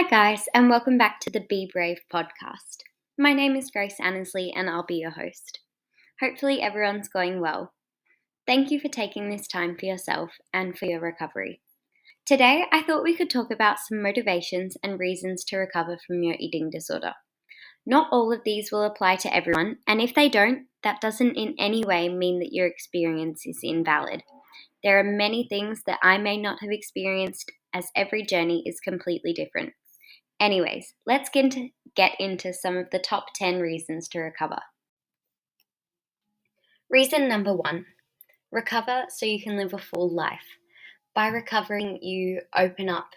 Hi, guys, and welcome back to the Be Brave podcast. My name is Grace Annesley, and I'll be your host. Hopefully, everyone's going well. Thank you for taking this time for yourself and for your recovery. Today, I thought we could talk about some motivations and reasons to recover from your eating disorder. Not all of these will apply to everyone, and if they don't, that doesn't in any way mean that your experience is invalid. There are many things that I may not have experienced, as every journey is completely different. Anyways, let's get into some of the top 10 reasons to recover. Reason number 1, recover so you can live a full life. By recovering, you open up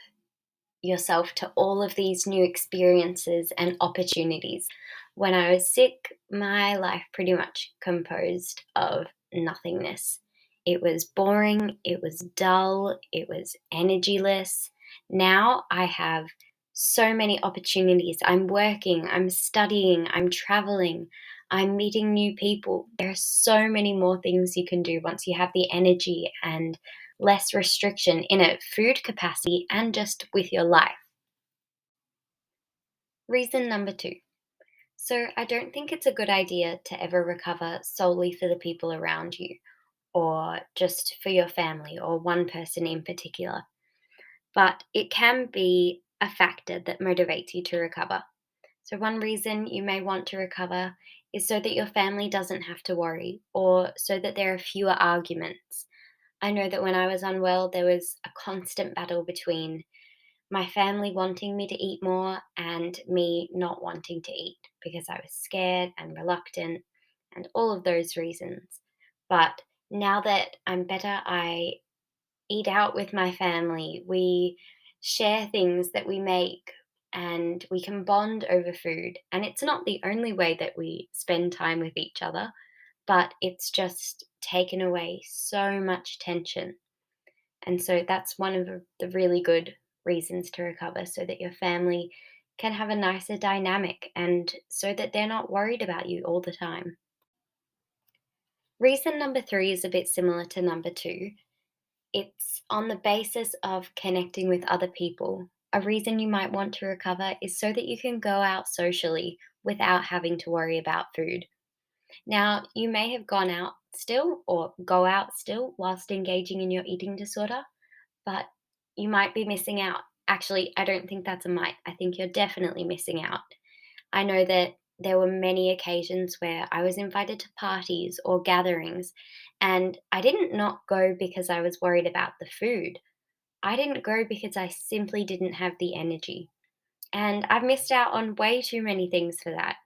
yourself to all of these new experiences and opportunities. When I was sick, my life pretty much composed of nothingness. It was boring, it was dull, it was energyless. Now I have so many opportunities. I'm working, I'm studying, I'm traveling, I'm meeting new people. There are so many more things you can do once you have the energy and less restriction in a food capacity and just with your life. Reason number 2. So I don't think it's a good idea to ever recover solely for the people around you or just for your family or one person in particular. But it can be a factor that motivates you to recover. So one reason you may want to recover is so that your family doesn't have to worry or so that there are fewer arguments. I know that when I was unwell, there was a constant battle between my family wanting me to eat more and me not wanting to eat because I was scared and reluctant and all of those reasons. But now that I'm better, I eat out with my family. We share things that we make and we can bond over food. And it's not the only way that we spend time with each other, but it's just taken away so much tension. And so that's one of the really good reasons to recover, so that your family can have a nicer dynamic and so that they're not worried about you all the time. Reason number 3 is a bit similar to number 2. It's on the basis of connecting with other people. A reason you might want to recover is so that you can go out socially without having to worry about food. Now, you may have gone out still or go out still whilst engaging in your eating disorder, but you might be missing out. Actually, I don't think that's a might. I think you're definitely missing out. I know that there were many occasions where I was invited to parties or gatherings, and I didn't not go because I was worried about the food. I didn't go because I simply didn't have the energy. And I've missed out on way too many things for that.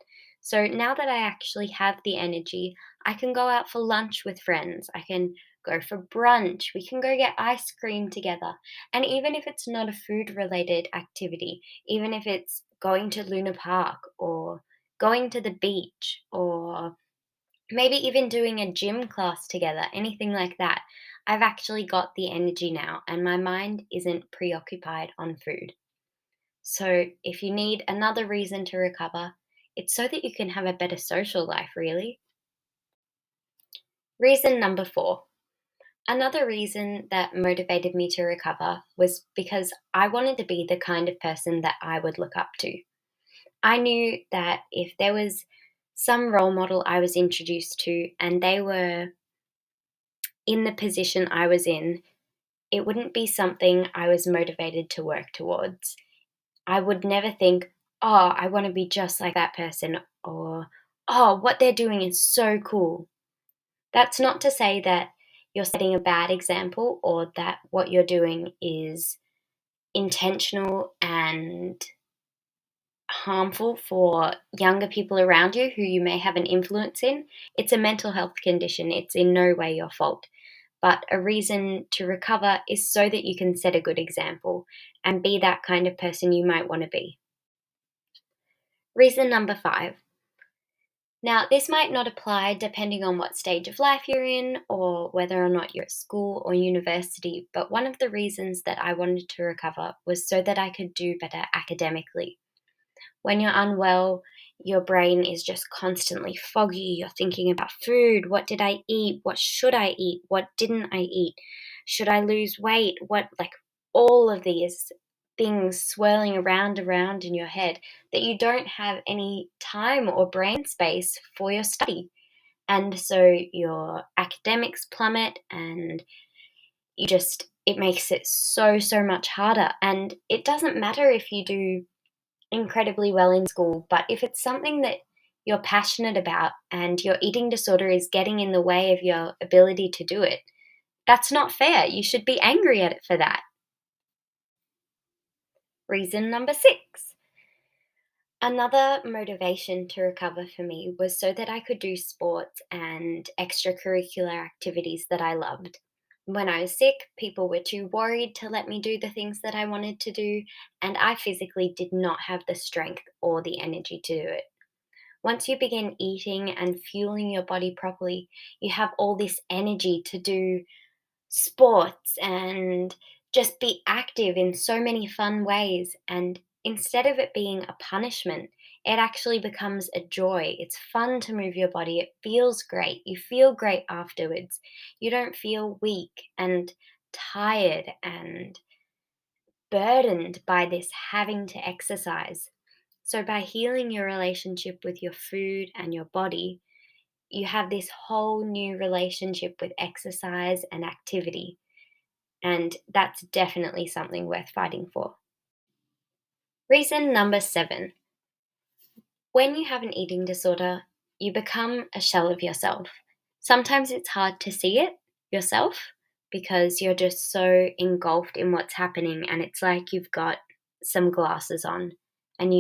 So now that I actually have the energy, I can go out for lunch with friends. I can go for brunch. We can go get ice cream together. And even if it's not a food related activity, even if it's going to Luna Park or going to the beach or maybe even doing a gym class together, anything like that, I've actually got the energy now and my mind isn't preoccupied on food. So, if you need another reason to recover, it's so that you can have a better social life, really. Reason number 4. Another reason that motivated me to recover was because I wanted to be the kind of person that I would look up to. I knew that if there was some role model I was introduced to and they were in the position I was in, it wouldn't be something I was motivated to work towards. I would never think, oh, I want to be just like that person, or, oh, what they're doing is so cool. That's not to say that you're setting a bad example or that what you're doing is intentional and harmful for younger people around you who you may have an influence in. It's a mental health condition. It's in no way your fault. But a reason to recover is so that you can set a good example and be that kind of person you might want to be. Reason number 5. Now, this might not apply depending on what stage of life you're in or whether or not you're at school or university, but one of the reasons that I wanted to recover was so that I could do better academically. When you're unwell, your brain is just constantly foggy. You're thinking about food. What did I eat? What should I eat? What didn't I eat? Should I lose weight? All of these things swirling around in your head that you don't have any time or brain space for your study. And so your academics plummet, and it makes it so much harder. And it doesn't matter if you do incredibly well in school, but if it's something that you're passionate about and your eating disorder is getting in the way of your ability to do it, that's not fair. You should be angry at it for that. Reason number 6. Another motivation to recover for me was so that I could do sports and extracurricular activities that I loved. When I was sick, people were too worried to let me do the things that I wanted to do, and I physically did not have the strength or the energy to do it. Once you begin eating and fueling your body properly, you have all this energy to do sports and just be active in so many fun ways. And instead of it being a punishment, it actually becomes a joy. It's fun to move your body. It feels great. You feel great afterwards. You don't feel weak and tired and burdened by this having to exercise. So, by healing your relationship with your food and your body, you have this whole new relationship with exercise and activity. And that's definitely something worth fighting for. Reason number 7. When you have an eating disorder, you become a shell of yourself. Sometimes it's hard to see it yourself because you're just so engulfed in what's happening, and it's like you've got some glasses on and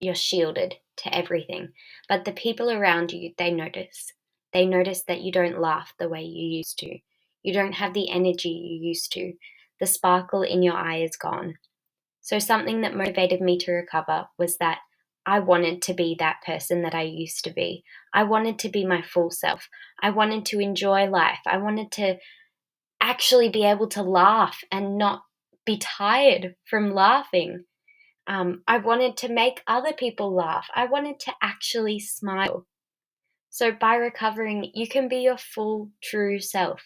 you're shielded to everything. But the people around you, they notice. They notice that you don't laugh the way you used to. You don't have the energy you used to. The sparkle in your eye is gone. So, something that motivated me to recover was that I wanted to be that person that I used to be. I wanted to be my full self. I wanted to enjoy life. I wanted to actually be able to laugh and not be tired from laughing. I wanted to make other people laugh. I wanted to actually smile. So, by recovering, you can be your full, true self.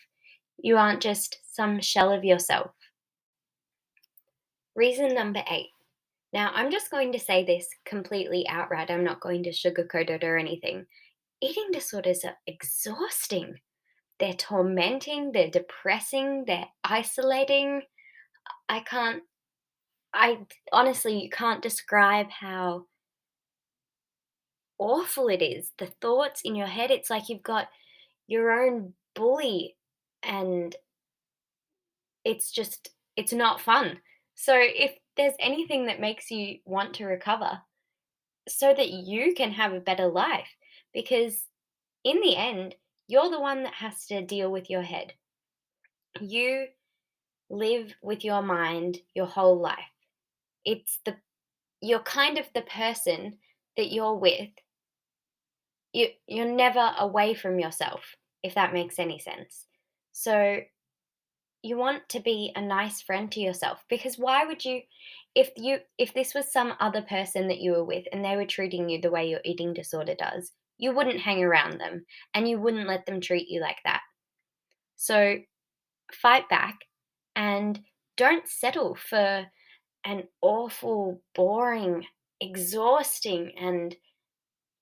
You aren't just some shell of yourself. Reason number 8. Now, I'm just going to say this completely outright. I'm not going to sugarcoat it or anything. Eating disorders are exhausting. They're tormenting, they're depressing, they're isolating. I can't, I honestly, you can't describe how awful it is. The thoughts in your head, it's like you've got your own bully, and it's not fun. So, if there's anything that makes you want to recover, so that you can have a better life, because in the end, you're the one that has to deal with your head. You live with your mind your whole life. It's the You're kind of the person that you're with. You're never away from yourself, if that makes any sense. So you want to be a nice friend to yourself, because why would you, if this was some other person that you were with and they were treating you the way your eating disorder does, you wouldn't hang around them and you wouldn't let them treat you like that. So fight back and don't settle for an awful, boring, exhausting, and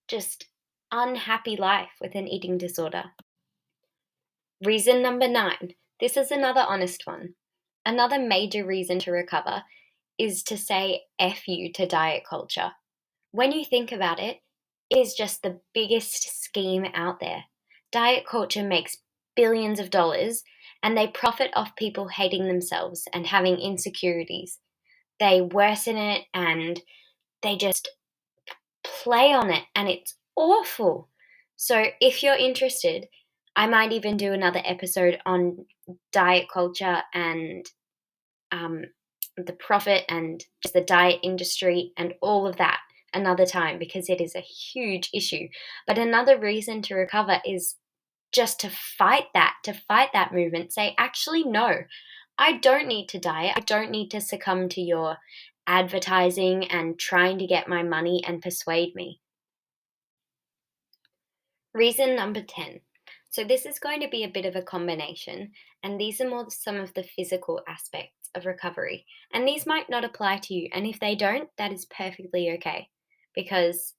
just unhappy life with an eating disorder. Reason number 9. This is another honest one. Another major reason to recover is to say F you to diet culture. When you think about it, it is just the biggest scheme out there. Diet culture makes billions of dollars, and they profit off people hating themselves and having insecurities. They worsen it and they just play on it, and it's awful. So, if you're interested, I might even do another episode on diet culture and um, the profit and just the diet industry and all of that another time, because it is a huge issue. But another reason to recover is just to fight that movement. Say, actually, no, I don't need to diet. I don't need to succumb to your advertising and trying to get my money and persuade me. Reason number 10. So, this is going to be a bit of a combination, and these are more some of the physical aspects of recovery. And these might not apply to you. And if they don't, that is perfectly okay. Because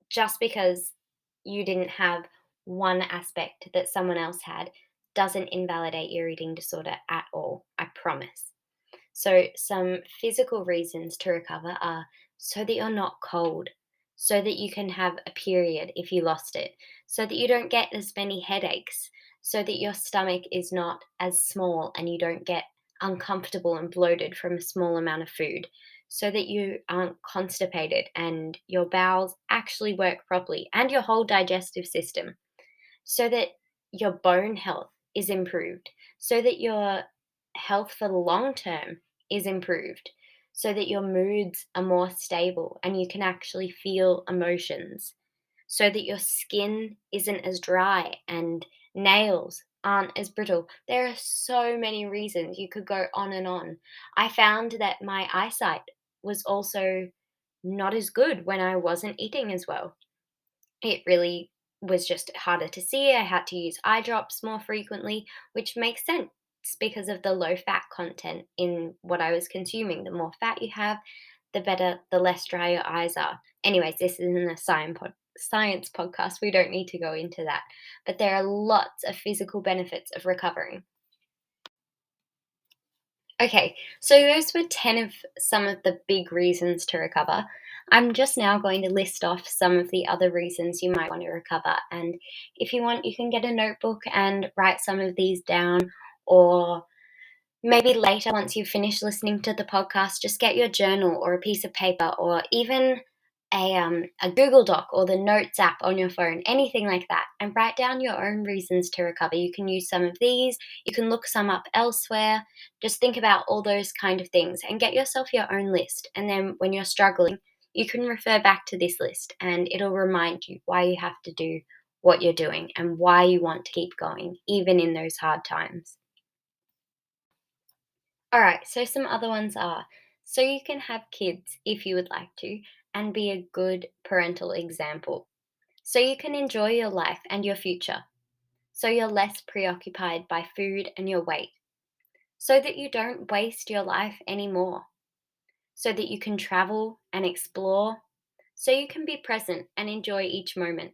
just because you didn't have one aspect that someone else had doesn't invalidate your eating disorder at all. I promise. So, some physical reasons to recover are so that you're not cold, so that you can have a period if you lost it, so that you don't get as many headaches, so that your stomach is not as small and you don't get uncomfortable and bloated from a small amount of food, so that you aren't constipated and your bowels actually work properly and your whole digestive system, so that your bone health is improved, so that your health for the long term is improved, so that your moods are more stable and you can actually feel emotions, so that your skin isn't as dry and nails aren't as brittle. There are so many reasons you could go on and on. I found that my eyesight was also not as good when I wasn't eating as well. It really was just harder to see. I had to use eye drops more frequently, which makes sense because of the low fat content in what I was consuming. The more fat you have, the better, the less dry your eyes are. Anyways, this isn't a science podcast. We don't need to go into that. But there are lots of physical benefits of recovering. Okay, so those were 10 of some of the big reasons to recover. I'm just now going to list off some of the other reasons you might want to recover. And if you want, you can get a notebook and write some of these down, or maybe later, once you've finished listening to the podcast, just get your journal or a piece of paper or even a Google Doc or the Notes app on your phone, anything like that, and write down your own reasons to recover. You can use some of these, you can look some up elsewhere. Just think about all those kind of things and get yourself your own list. And then when you're struggling, you can refer back to this list and it'll remind you why you have to do what you're doing and why you want to keep going, even in those hard times. All right, so some other ones are so you can have kids if you would like to and be a good parental example. So you can enjoy your life and your future. So you're less preoccupied by food and your weight. So that you don't waste your life anymore. So that you can travel and explore. So you can be present and enjoy each moment.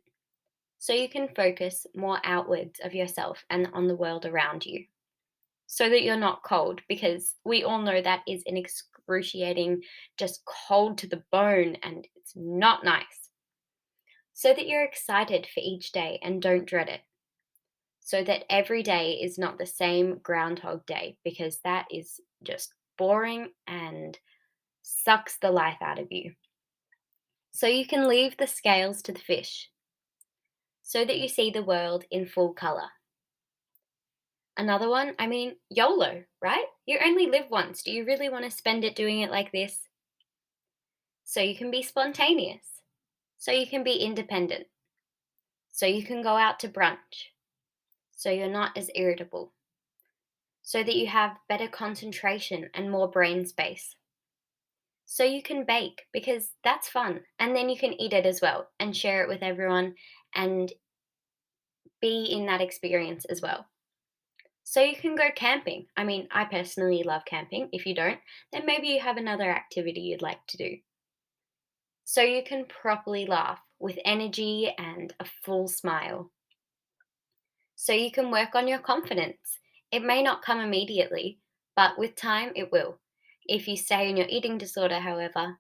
So you can focus more outwards of yourself and on the world around you, so that you're not cold, because we all know that is an excruciating, just cold to the bone, and it's not nice. So that you're excited for each day and don't dread it. So that every day is not the same Groundhog Day, because that is just boring and sucks the life out of you. So you can leave the scales to the fish. So that you see the world in full color. Another one, I mean, YOLO, right? You only live once. Do you really want to spend it doing it like this? So you can be spontaneous. So you can be independent. So you can go out to brunch. So you're not as irritable. So that you have better concentration and more brain space. So you can bake because that's fun. And then you can eat it as well and share it with everyone and be in that experience as well. So you can go camping. I mean, I personally love camping. If you don't, then maybe you have another activity you'd like to do. So you can properly laugh with energy and a full smile. So you can work on your confidence. It may not come immediately, but with time it will. If you stay in your eating disorder, however,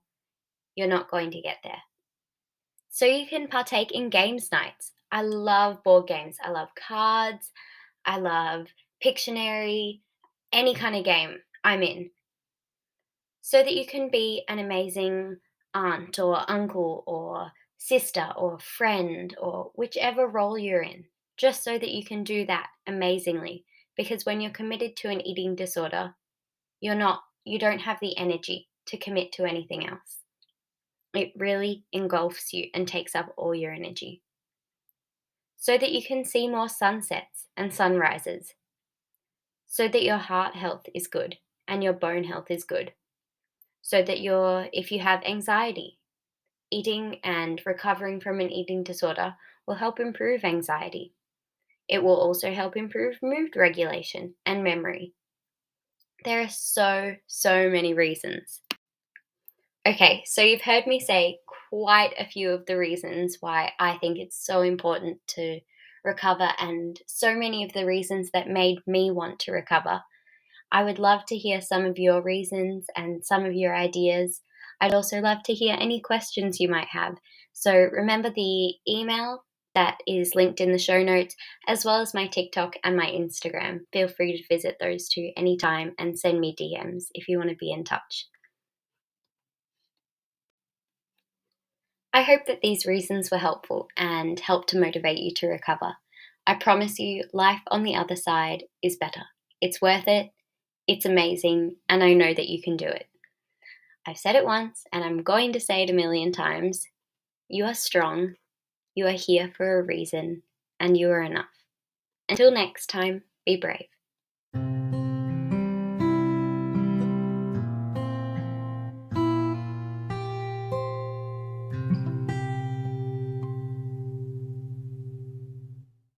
you're not going to get there. So you can partake in games nights. I love board games. I love cards. I love Pictionary, any kind of game I'm in, so that you can be an amazing aunt or uncle or sister or friend or whichever role you're in, just so that you can do that amazingly. Because when you're committed to an eating disorder, you don't have the energy to commit to anything else. It really engulfs you and takes up all your energy. So that you can see more sunsets and sunrises, so that your heart health is good and your bone health is good, so that if you have anxiety, eating and recovering from an eating disorder will help improve anxiety. It will also help improve mood regulation and memory. There are so many reasons. Okay, so you've heard me say quite a few of the reasons why I think it's so important to recover, and so many of the reasons that made me want to recover. I would love to hear some of your reasons and some of your ideas. I'd also love to hear any questions you might have. So remember the email that is linked in the show notes, as well as my TikTok and my Instagram. Feel free to visit those two anytime and send me DMs if you want to be in touch. I hope that these reasons were helpful and helped to motivate you to recover. I promise you, life on the other side is better. It's worth it, it's amazing, and I know that you can do it. I've said it once, and I'm going to say it a million times. You are strong, you are here for a reason, and you are enough. Until next time, be brave.